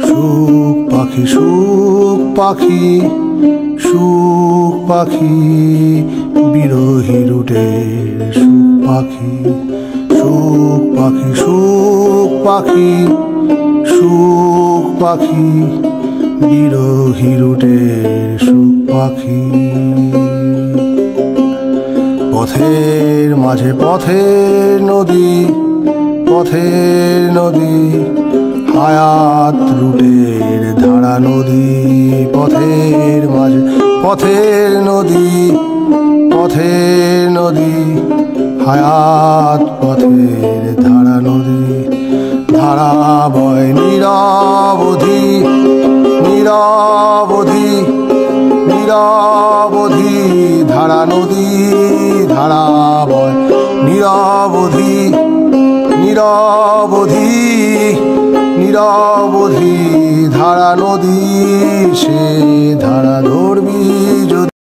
সুখ পাখি সুখ পাখি সুখ পাখি বিরহী রুটের সুখ পাখি সুখ পাখি সুখ পাখি সুখ পাখি বিরহী রুটের সুখ পাখি। পথের মাঝে পথের নদী পথের নদী হায়াত রুটের ধারা নদী। পথের মাঝে পথের নদী পথের নদী হায়াত পথের ধারা নদী। ধারা বয় নিরবধি নিরবধি নিরবধি ধারা নদী। ধারা বয় নিরবধি নিরবধি নিরবধি ধারা নদী। সে